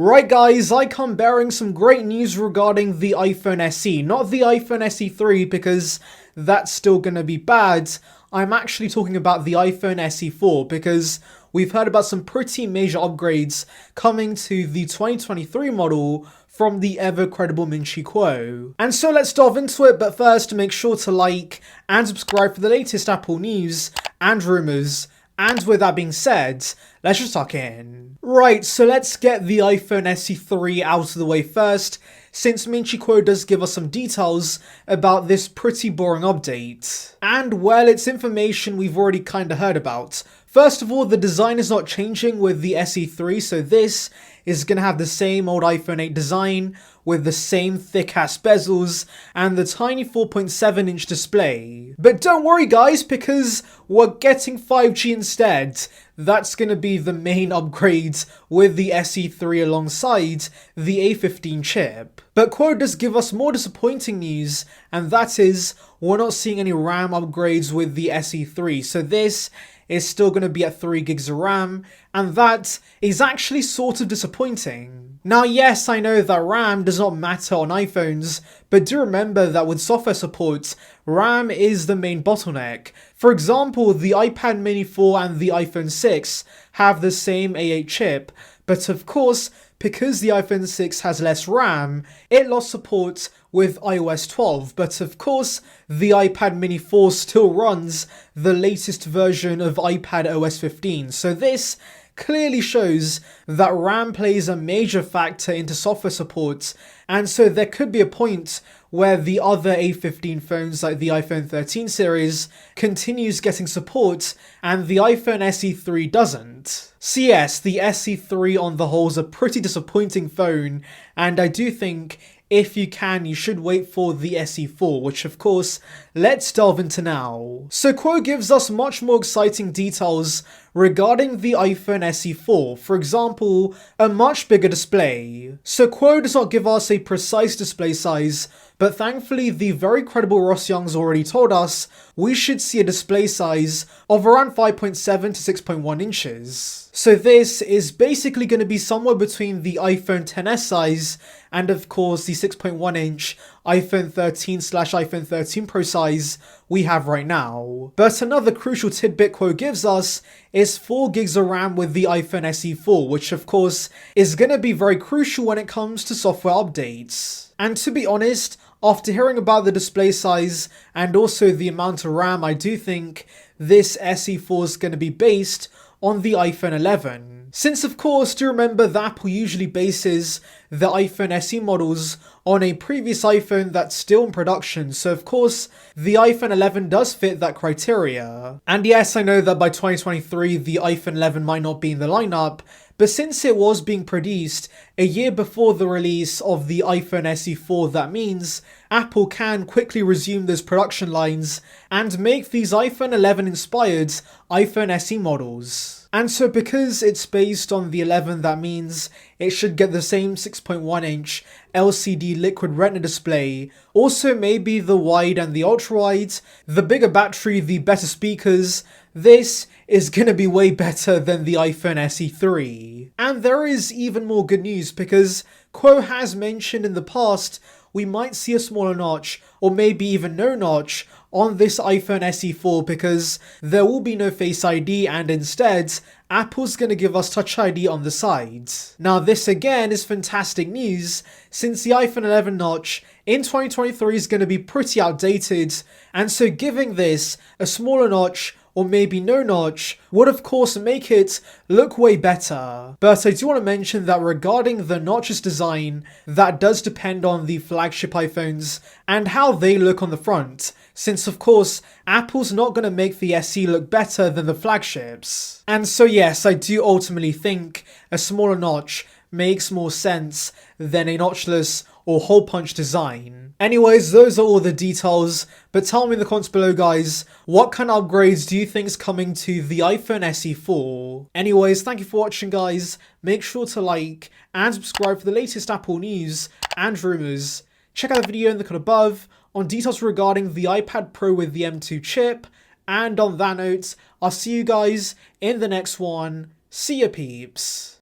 Right guys, I come bearing some great news regarding the iPhone SE. Not the iPhone SE 3 because that's still gonna be bad. I'm actually talking about the iPhone SE 4 because we've heard about some pretty major upgrades coming to the 2023 model from the ever credible Min Chi Kuo. And so let's dive into it, but first make sure to like and subscribe for the latest Apple news and rumors. And with that being said, let's just tuck in. Right, so let's get the iPhone SE 3 out of the way first, since Min Chi Kuo does give us some details about this pretty boring update. And well, it's information we've already kinda heard about. First of all, the design is not changing with the SE 3, so this is gonna have the same old iPhone 8 design with the same thick-ass bezels and the tiny 4.7-inch display. But don't worry guys, because we're getting 5G instead. That's gonna be the main upgrade with the SE 3 alongside the A15 chip. But Kuo does give us more disappointing news, and that is, we're not seeing any RAM upgrades with the SE 3, so this is still going to be at 3 gigs of RAM, and that is actually sort of disappointing. Now yes, I know that RAM does not matter on iPhones, but do remember that with software support, RAM is the main bottleneck. For example, the iPad mini 4 and the iPhone 6 have the same A8 chip, but of course, because the iPhone 6 has less RAM, it lost support with iOS 12, but of course, the iPad mini 4 still runs the latest version of iPad OS 15, so this clearly shows that RAM plays a major factor into software support, and so there could be a point where the other A15 phones like the iPhone 13 series continues getting support and the iPhone SE 3 doesn't. So yes, the SE 3 on the whole is a pretty disappointing phone, and I do think if you can, you should wait for the SE 4, which of course, let's delve into now. So Kuo gives us much more exciting details regarding the iPhone SE 4, for example, a much bigger display. So Kuo does not give us a precise display size, but thankfully the very credible Ross Young's already told us we should see a display size of around 5.7 to 6.1 inches. So this is basically going to be somewhere between the iPhone XS size and of course the 6.1 inch iPhone 13/iPhone 13 Pro size we have right now. But another crucial tidbit Kuo gives us is 4 gigs of RAM with the iPhone SE 4, which of course is going to be very crucial when it comes to software updates. And to be honest, after hearing about the display size and also the amount of RAM, I do think this SE 4 is going to be based on the iPhone 11. Since of course, do remember that Apple usually bases the iPhone SE models on a previous iPhone that's still in production, so of course, the iPhone 11 does fit that criteria. And yes, I know that by 2023, the iPhone 11 might not be in the lineup, but since it was being produced a year before the release of the iPhone SE 4, that means Apple can quickly resume those production lines and make these iPhone 11 inspired iPhone SE models. And so because it's based on the 11, that means it should get the same 6.1 inch LCD liquid retina display, also maybe the wide and the ultra wide, the bigger battery, the better speakers. This is gonna be way better than the iPhone SE 3. And there is even more good news because Kuo has mentioned in the past we might see a smaller notch or maybe even no notch on this iPhone SE 4 because there will be no Face ID and instead Apple's going to give us Touch ID on the sides. Now this again is fantastic news since the iPhone 11 notch in 2023 is going to be pretty outdated, and so giving this a smaller notch or maybe no notch would of course make it look way better. But I do want to mention that regarding the notch's design, that does depend on the flagship iPhones and how they look on the front, since of course Apple's not going to make the SE look better than the flagships. And so yes, I do ultimately think a smaller notch makes more sense than a notchless or hole punch design. Anyways, those are all the details, but tell me in the comments below guys, what kind of upgrades do you think is coming to the iPhone SE 4? Anyways, thank you for watching guys, make sure to like and subscribe for the latest Apple news and rumors. Check out the video in the card above on details regarding the iPad Pro with the M2 chip, and on that note, I'll see you guys in the next one. See ya peeps.